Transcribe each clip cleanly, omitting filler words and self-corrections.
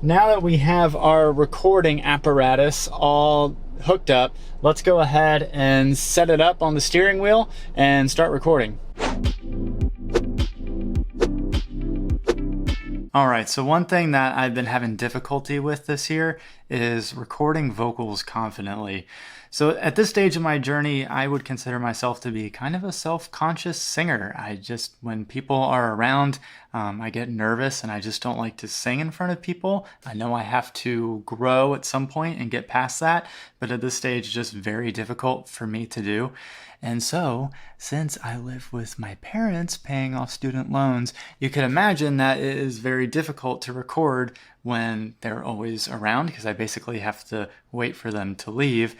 Now that we have our recording apparatus all hooked up, let's go ahead and set it up on the steering wheel and start recording. Alright, so one thing that I've been having difficulty with this year is recording vocals confidently. So at this stage of my journey, I would consider myself to be kind of a self-conscious singer. When people are around, I get nervous and I just don't like to sing in front of people. I know I have to grow at some point and get past that, but at this stage, it's just very difficult for me to do. And so, since I live with my parents paying off student loans, you can imagine that it is very difficult to record when they're always around, because I basically have to wait for them to leave,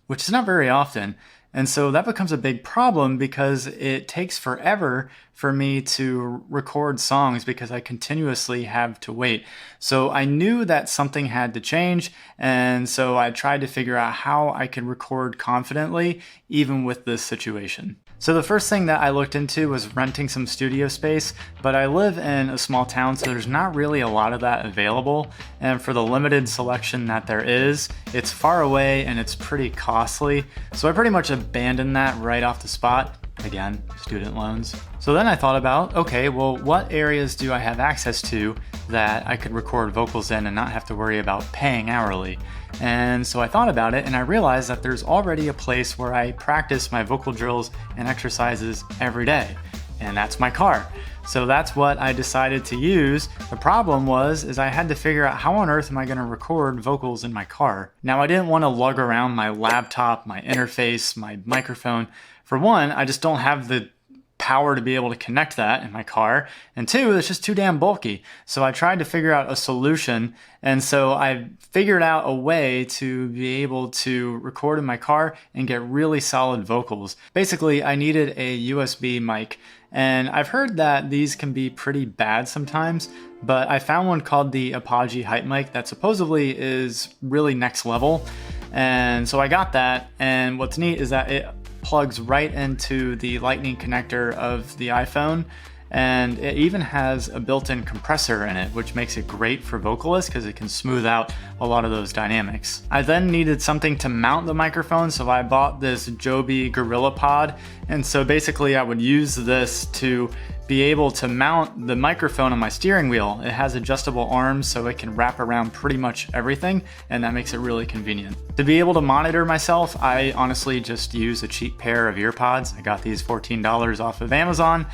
which is not very often. And so that becomes a big problem because it takes forever for me to record songs because I continuously have to wait. So I knew that something had to change, and so I tried to figure out how I could record confidently even with this situation. So the first thing that I looked into was renting some studio space, but I live in a small town, so there's not really a lot of that available. And for the limited selection that there is, it's far away and it's pretty costly. So I pretty much abandoned that right off the spot. Again, student loans. So then I thought about, okay, well, what areas do I have access to that I could record vocals in and not have to worry about paying hourly? And so I thought about it and I realized that there's already a place where I practice my vocal drills and exercises every day, and that's my car. So that's what I decided to use. The problem is I had to figure out how on earth am I going to record vocals in my car. Now I didn't want to lug around my laptop, my interface, my microphone. For one, I just don't have the power to be able to connect that in my car, and two, it's just too damn bulky. So I tried to figure out a solution, and so I figured out a way to be able to record in my car and get really solid vocals. Basically, I needed a USB mic, and I've heard that these can be pretty bad sometimes, but I found one called the Apogee Hype Mic that supposedly is really next level, and so I got that. And what's neat is that it plugs right into the lightning connector of the iPhone, and it even has a built-in compressor in it, which makes it great for vocalists because it can smooth out a lot of those dynamics. I then needed something to mount the microphone, so I bought this Joby Gorilla Pod, and so basically I would use this to be able to mount the microphone on my steering wheel. It has adjustable arms so it can wrap around pretty much everything, and that makes it really convenient. To be able to monitor myself, I honestly just use a cheap pair of ear pods. I got these $14 off of Amazon.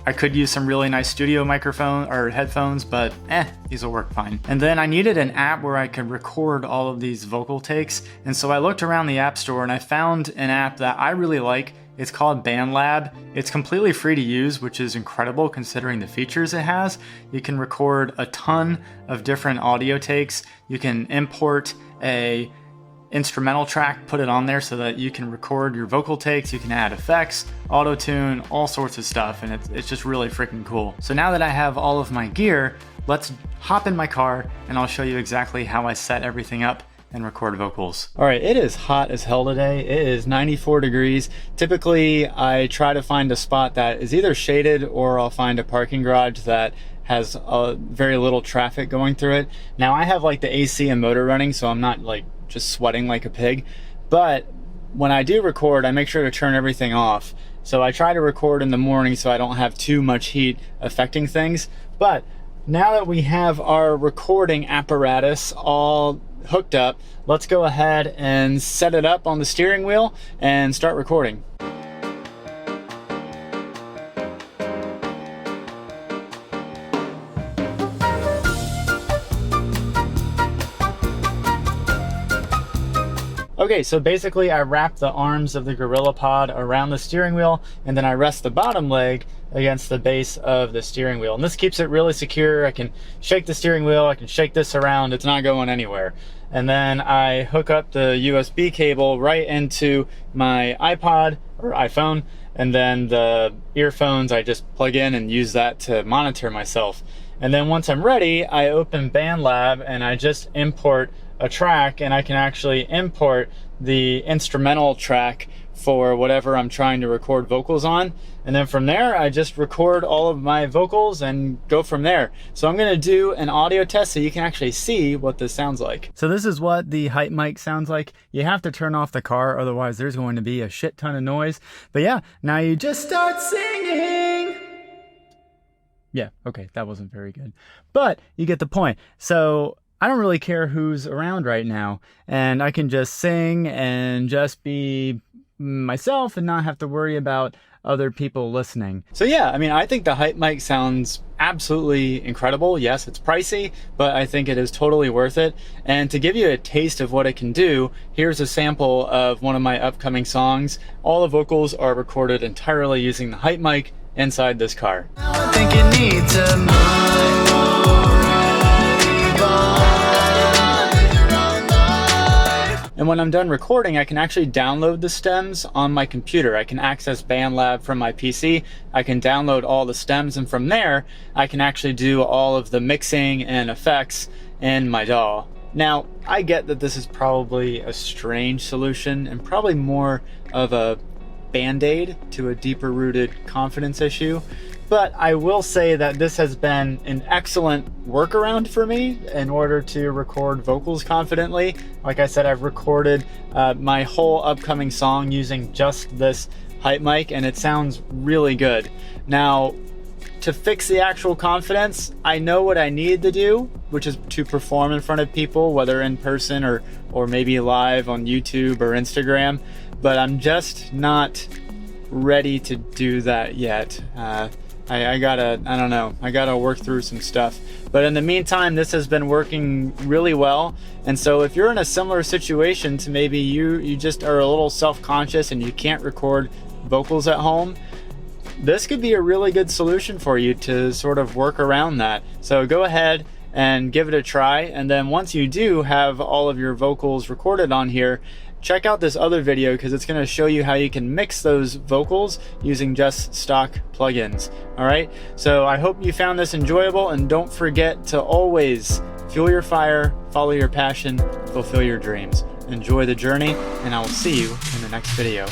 I could use some really nice studio microphone or headphones, but these will work fine. And then I needed an app where I could record all of these vocal takes, and so I looked around the App Store and I found an app that I really like. It's called BandLab. It's completely free to use, which is incredible considering the features it has. You can record a ton of different audio takes. You can import a instrumental track, put it on there so that you can record your vocal takes. You can add effects, auto-tune, all sorts of stuff, and it's just really freaking cool. So now that I have all of my gear, let's hop in my car and I'll show you exactly how I set everything up and record vocals. All right, it is hot as hell today. It is 94 degrees. Typically, I try to find a spot that is either shaded or I'll find a parking garage that has very little traffic going through it. Now I have like the AC and motor running, so I'm not like just sweating like a pig. But when I do record, I make sure to turn everything off. So I try to record in the morning so I don't have too much heat affecting things. But now that we have our recording apparatus all hooked up, let's go ahead and set it up on the steering wheel and start recording. Okay, so basically I wrap the arms of the Gorilla Pod around the steering wheel, and then I rest the bottom leg against the base of the steering wheel. And this keeps it really secure. I can shake the steering wheel, I can shake this around, it's not going anywhere. And then I hook up the USB cable right into my iPod or iPhone, and then the earphones I just plug in and use that to monitor myself. And then once I'm ready, I open BandLab and I just import a track and I can actually import the instrumental track for whatever I'm trying to record vocals on. And then from there, I just record all of my vocals and go from there. So I'm gonna do an audio test so you can actually see what this sounds like. So this is what the hype mic sounds like. You have to turn off the car, otherwise there's going to be a shit ton of noise. But yeah, now you just start singing. Yeah, okay, that wasn't very good. But you get the point. So I don't really care who's around right now, and I can just sing and just be myself and not have to worry about other people listening. So yeah, I mean, I think the hype mic sounds absolutely incredible. Yes, it's pricey, but I think it is totally worth it. And to give you a taste of what it can do, here's a sample of one of my upcoming songs. All the vocals are recorded entirely using the hype mic inside this car. I think it needs a mind. And when I'm done recording, I can actually download the stems on my computer. I can access BandLab from my PC. I can download all the stems, and from there, I can actually do all of the mixing and effects in my DAW. Now, I get that this is probably a strange solution and probably more of a band-aid to a deeper rooted confidence issue, but I will say that this has been an excellent workaround for me in order to record vocals confidently. Like I said, I've recorded my whole upcoming song using just this hype mic, and it sounds really good. Now, to fix the actual confidence, I know what I need to do, which is to perform in front of people, whether in person or maybe live on YouTube or Instagram, but I'm just not ready to do that yet. I gotta work through some stuff. But in the meantime, this has been working really well. And so if you're in a similar situation to maybe you just are a little self-conscious and you can't record vocals at home, this could be a really good solution for you to sort of work around that. So go ahead and give it a try. And then once you do have all of your vocals recorded on here, check out this other video because it's going to show you how you can mix those vocals using just stock plugins. All right, so I hope you found this enjoyable, and don't forget to always fuel your fire, follow your passion, fulfill your dreams. Enjoy the journey, and I will see you in the next video.